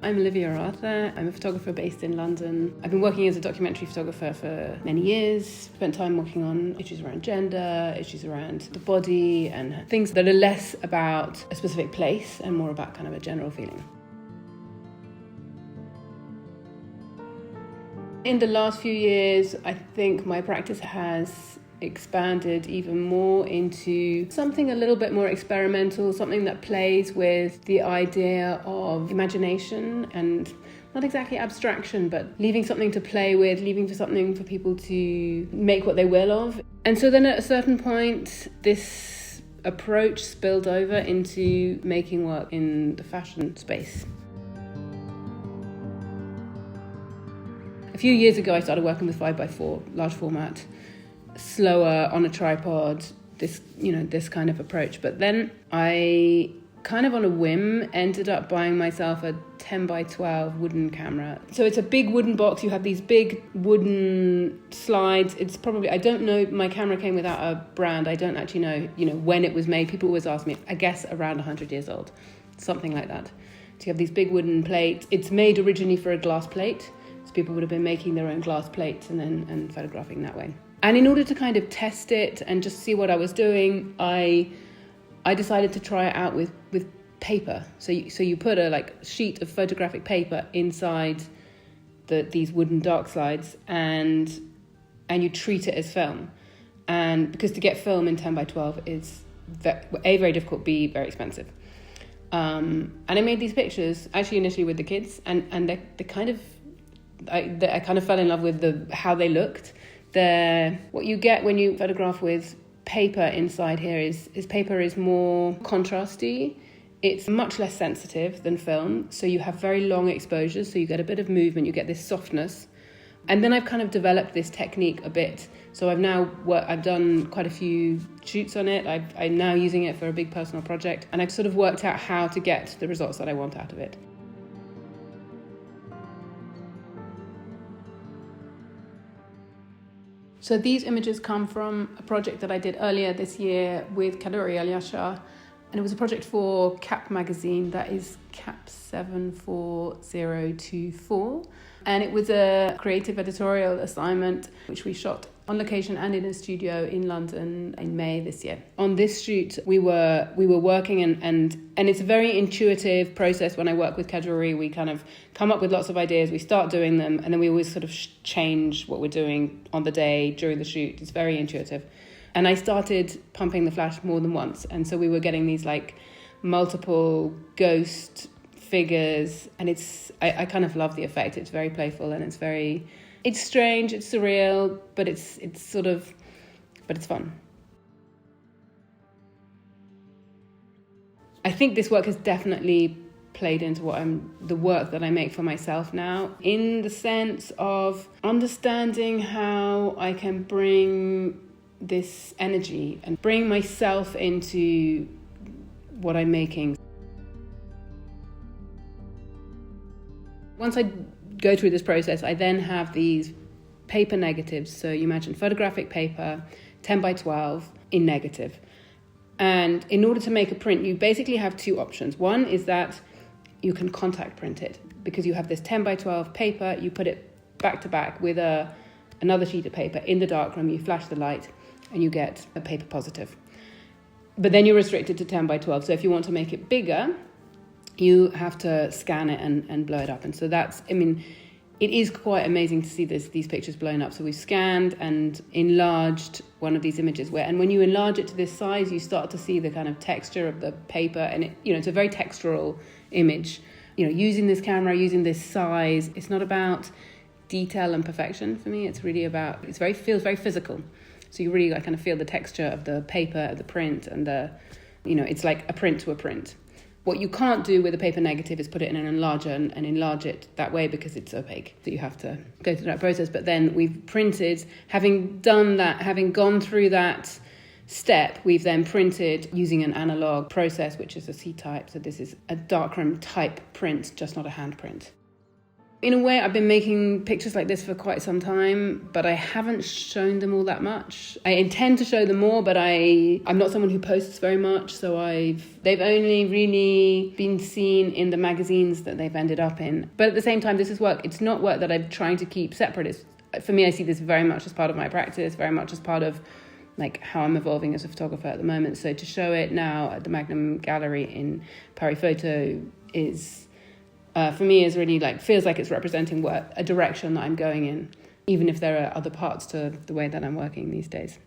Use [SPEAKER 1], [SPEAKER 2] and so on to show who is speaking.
[SPEAKER 1] I'm Olivia. I'm a photographer based in London. I've been working as a documentary photographer for many years, spent time working on issues around gender, issues around the body, and things that are less about a specific place and more about kind of a general feeling. In the last few years, I think my practice has expanded even more into something a little bit more experimental, something that plays with the idea of imagination and not exactly abstraction, but leaving something to play with, leaving for something for people to make what they will of. And so then at a certain point, this approach spilled over into making work in the fashion space. A few years ago, I started working with 5x4, large format, slower on a tripod, this kind of approach. But then I kind of on a whim ended up buying myself a 10x12 wooden camera. So it's a big wooden box. You have these big wooden slides. It's probably, I don't know, my camera came without a brand. I don't actually know, when it was made. People always ask me, I guess around 100 years old, something like that. So you have these big wooden plates. It's made originally for a glass plate. So people would have been making their own glass plates and photographing that way. And in order to kind of test it and just see what I was doing, I decided to try it out with paper. So you put a sheet of photographic paper inside these wooden dark slides and you treat it as film. And because to get film in 10x12 is very difficult, B, very expensive. And I made these pictures actually initially with the kids, and I kind of fell in love with how they looked. What you get when you photograph with paper inside here is paper is more contrasty. It's much less sensitive than film, so you have very long exposures, so you get a bit of movement, you get this softness. And then I've kind of developed this technique a bit. So I've done quite a few shoots on it. I'm now using it for a big personal project, and I've sort of worked out how to get the results that I want out of it. So these images come from a project that I did earlier this year with Kaduri Alyasha, and it was a project for CAP magazine, that is CAP 74024. And it was a creative editorial assignment which we shot on location and in a studio in London in May this year. On this shoot, we were working and it's a very intuitive process. When I work with Kaduri, we kind of come up with lots of ideas, we start doing them, and then we always sort of change what we're doing on the day during the shoot. It's very intuitive. And I started pumping the flash more than once, and so we were getting these multiple ghost figures, and I kind of love the effect. It's very playful and it's strange, it's surreal, but it's fun. I think this work has definitely played into the work that I make for myself now, in the sense of understanding how I can bring this energy and bring myself into what I'm making. Once I go through this process, I then have these paper negatives. So you imagine photographic paper, 10x12 in negative. And in order to make a print, you basically have two options. One is that you can contact print it, because you have this 10x12 paper, you put it back to back with another sheet of paper in the darkroom, you flash the light, and you get a paper positive. But then you're restricted to 10x12. So if you want to make it bigger, you have to scan it and blow it up. And so it is quite amazing to see these pictures blown up. So we've scanned and enlarged one of these images and when you enlarge it to this size, you start to see the kind of texture of the paper, and it's a very textural image. Using this camera, using this size, it's not about detail and perfection for me. It's really about, feels very physical. So you really kind of feel the texture of the paper, the print, and it's like a print to a print. What you can't do with a paper negative is put it in an enlarger and enlarge it that way, because it's opaque. So you have to go through that process. But then we've printed, having done that, having gone through that step, we've then printed using an analog process, which is a C-type. So this is a darkroom type print, just not a hand print. In a way, I've been making pictures like this for quite some time, but I haven't shown them all that much. I intend to show them more, but I'm not someone who posts very much, so they've only really been seen in the magazines that they've ended up in. But at the same time, this is work. It's not work that I'm trying to keep separate. For me, I see this very much as part of my practice, very much as part of like how I'm evolving as a photographer at the moment. So to show it now at the Magnum Gallery in Paris Photo is... for me, is really feels like it's representing a direction that I'm going in, even if there are other parts to the way that I'm working these days.